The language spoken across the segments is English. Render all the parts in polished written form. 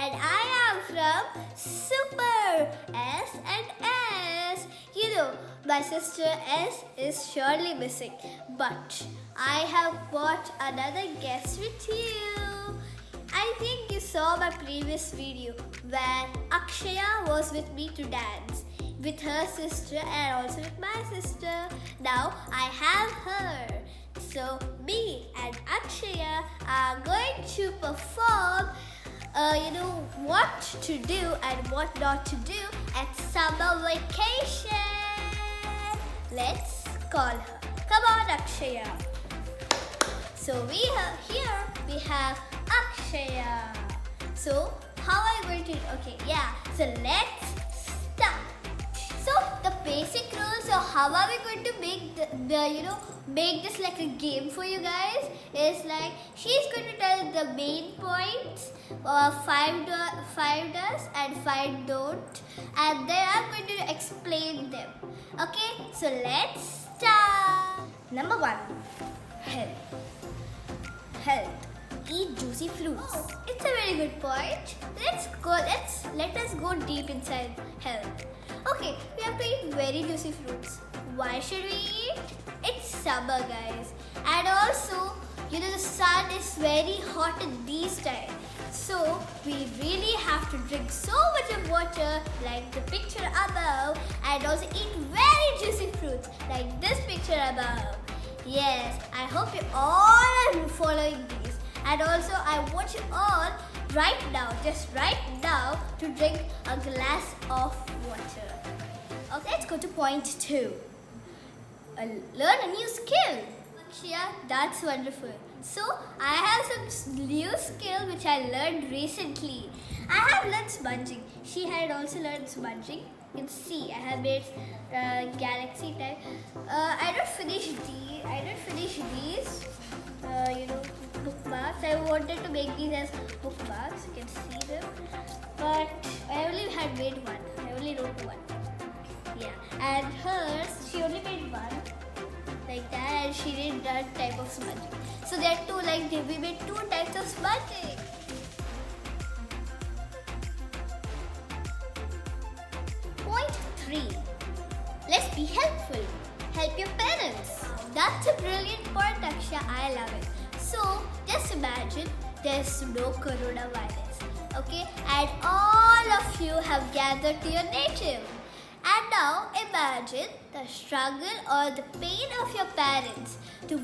and I am from Super S and S. You know, my sister S is surely missing, but I have brought another guest with you. I think you saw my previous video where Akshaya was with me to dance with her sister and also with my sister. Now I have her. So me and Akshaya are going to perform what to do and what not to do at summer vacation. Let's call her. Come on, Akshaya. So we have Akshaya. So how are you going to? Okay, yeah. So let's start. So the basic rules of how are we going to make this like a game for you guys is like she's going to tell the main points, five does and 5 don't, and then I'm going to explain them. Okay, so let's start. Number 1, health. Eat juicy fruits. It's a very good point. Let us go deep inside health. Okay, we have to eat very juicy fruits. Why should we eat? It's summer, guys. And also, the sun is very hot at these times. So, we really have to drink so much of water like the picture above, and also eat very juicy fruits like this picture above. Yes, I hope you all are following these. And also, I want you all just right now, to drink a glass of water. Okay, let's go to point 2. Learn a new skill. Akshaya, that's wonderful. So, I have some new skill which I learned recently. I have learned smudging. She had also learned smudging. You can see I have made galaxy type. I don't finish these. Bookmarks. I wanted to make these as bookmarks. You can see them, but I only had made one. I only wrote one. Yeah, and hers, she only made one like that, and she did that type of smudging. So there are two, we made 2 types of smudging. Point 3. Let's be helpful. Help your parents. That's a brilliant point, Aksha. I love it. So, just imagine there's no coronavirus, okay? And all of you have gathered to your native. And now, imagine the struggle or the pain of your parents to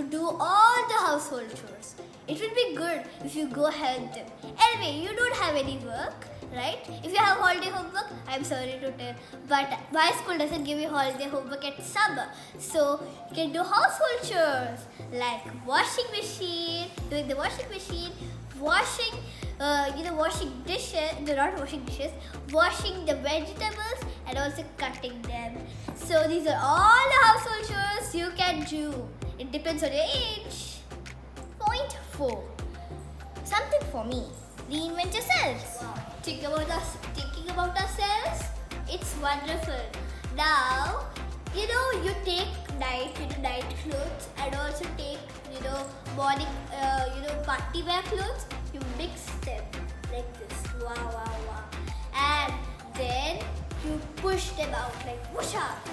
do all the household chores. It would be good if you go help them. Anyway, you don't have any work, right? If you have holiday homework, I'm sorry to tell, but my school doesn't give you holiday homework at summer. So you can do household chores like doing the washing machine, washing dishes, washing the vegetables and also cutting them. So these are all the household chores you can do. It depends on your age. Point 4. Something for me. Reinvent yourselves. Wow. Thinking about ourselves, it's wonderful. Now, you take night clothes and also take, morning, party wear clothes. You mix them like this. Wow. And then you push them out like whoosh up.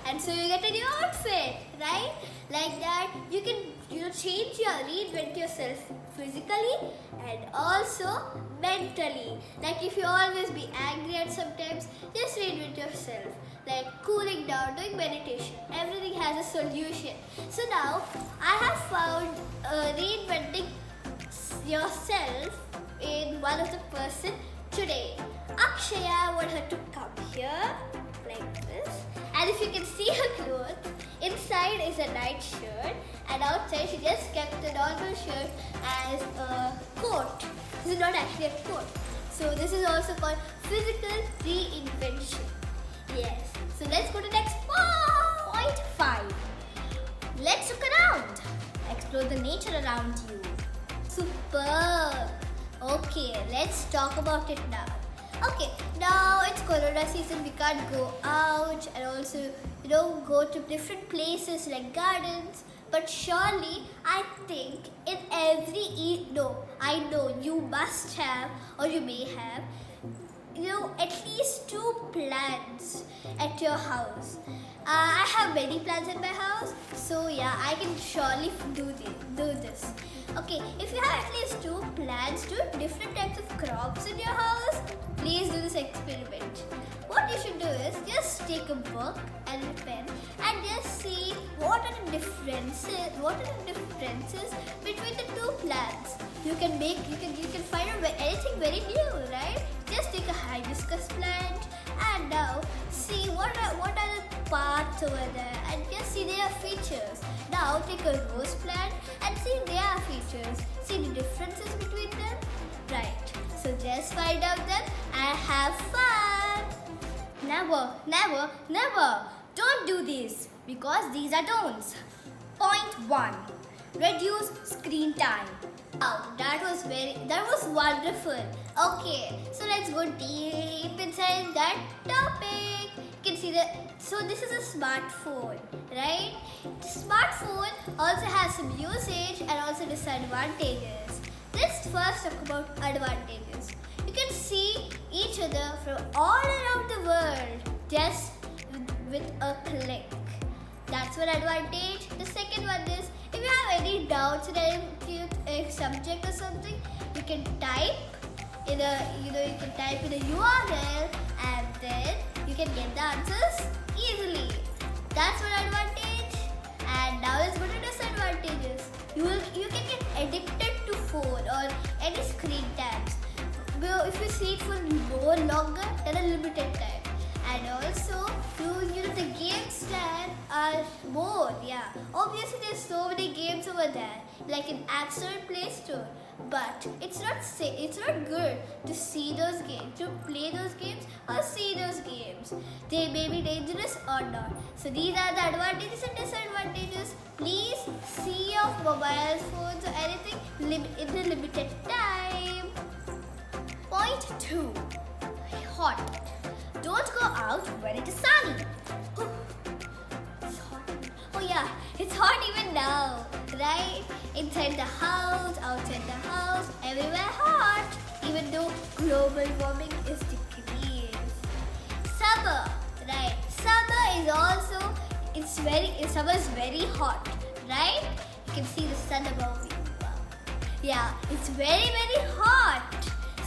And so you get a new outfit, right? Like that, you can, reinvent yourself physically and also mentally. Like if you always be angry at sometimes, just reinvent yourself. Like cooling down, doing meditation. Everything has a solution. So now, I have found reinventing yourself in one of the person today. Akshaya, I want her to come here like this. And if you can see her clothes, inside is a night shirt and outside she just kept the normal shirt as a coat. This is not actually a coat. So this is also called physical reinvention. Yes. So let's go to next point. Point 5. Let's look around. Explore the nature around you. Superb. Okay, let's talk about it now. Okay, now it's Corona season, we can't go out and also, go to different places like gardens. But surely, I think in every no, I know you must have or you may have, at least 2 plants at your house. I have many plants at my house, so yeah, I can surely do this. Okay, if you have at least 2 plants, 2 different types of crops in your house, please do this experiment. What you should do is just take a book and a pen and just see what are the differences between the 2 plants. You can find out anything very new, right? Just take a hibiscus plant and now see what are the parts over there and just see their features. Now take a rose plant and see their features. See the differences between them. Right. So just find out them and have fun. Never. Don't do this because these are don'ts. Point 1. Reduce screen time. Wow, that was wonderful. Okay, so let's go deep inside that topic. You can see so this is a smartphone, right? The smartphone also has some usage and also disadvantages. Let's first talk about advantages. You can see each other from all around the world just with a click. That's one advantage. The second one is if you have any doubts in a subject or something, you can type in a URL and then you can get the answers easily. That's one advantage. And now let's go to disadvantages. You can get addicted to phone or any screen tabs. If you see it for more longer than a limited time. And also, the games that are more, yeah. Obviously, there's so many games over there, like in App Store and Play Store. But it's not good to see those games, to play those games or see those games. They may be dangerous or not. So these are the advantages and disadvantages. Please see your mobile phones or anything in the limited time. Point 2. Hot. Don't go out when it is sunny. It's hot. Oh yeah, it's hot even now, right? Inside the house, outside the house, everywhere hot. Even though global warming is decreased. Summer, right? Summer is very hot, right? You can see the sun above you. Wow. Yeah, it's very hot.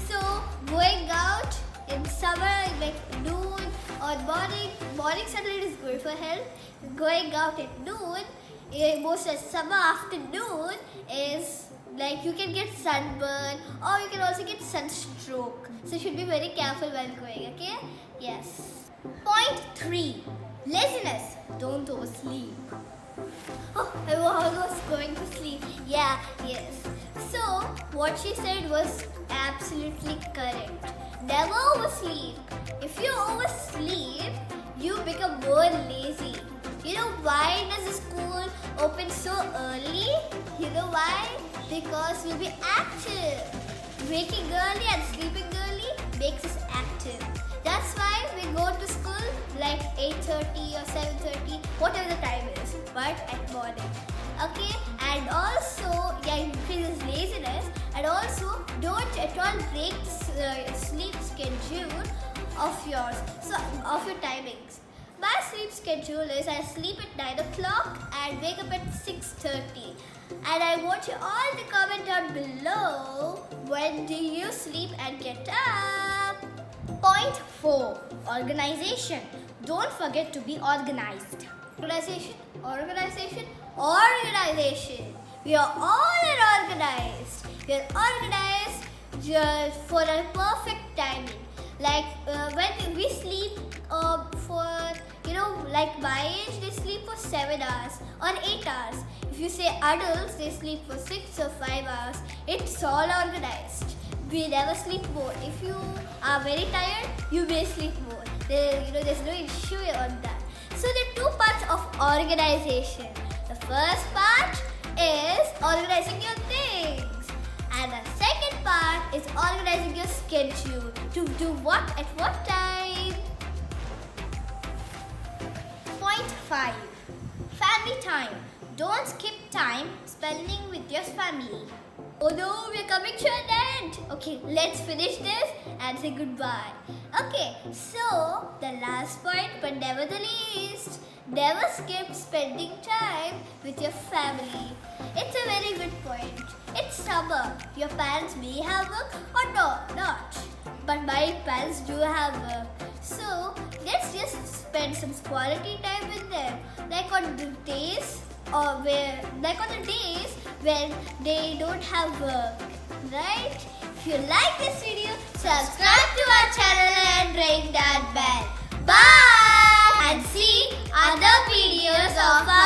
So going out in summer, like noon or morning sunlight is good for health. Going out at noon, most of summer afternoon is like you can get sunburn or you can also get sunstroke. So you should be very careful while going, okay? Yes. Point 3. Laziness. Don't oversleep. Oh, I was going to sleep. Yeah, yes. So, what she said was absolutely correct. Never oversleep. If you oversleep, you become more lazy. You know why does the school open so early? You know why? Because we'll be active. Waking early and sleeping early makes us active. That's why we go to school like 8:30 or 7:30, whatever the time is, but at morning. Okay, and also increases laziness, and also don't at all break the sleep schedule of yours. So of your timings. My sleep schedule is I sleep at 9 o'clock and wake up at 6:30. And I want you all to comment down below when do you sleep and get up. Point 4. Organization. Don't forget to be organized. Organization. We are all organized. We are organized just for a perfect timing. Like when we sleep like my age, they sleep for 7 hours or 8 hours. If you say adults, they sleep for 6 or 5 hours. It's all organized. We never sleep more. If you are very tired, you may sleep more. There's no issue on that. So there are 2 parts of organization. The first part is organizing your things. And the second part is organizing your schedule. To do what at what time. Point 5. Family time. Don't skip time spending with your family. Oh no, we're coming to an end. Okay, let's finish this and say goodbye. Okay, so the last point, but never the least, never skip spending time with your family. It's a very good point. It's summer. Your parents may have work or not. But my parents do have work. So let's just spend some quality time with them. Like on the days when they don't have work. Right? If you like this video, subscribe to our channel and ring that bell. Bye! And see other videos of our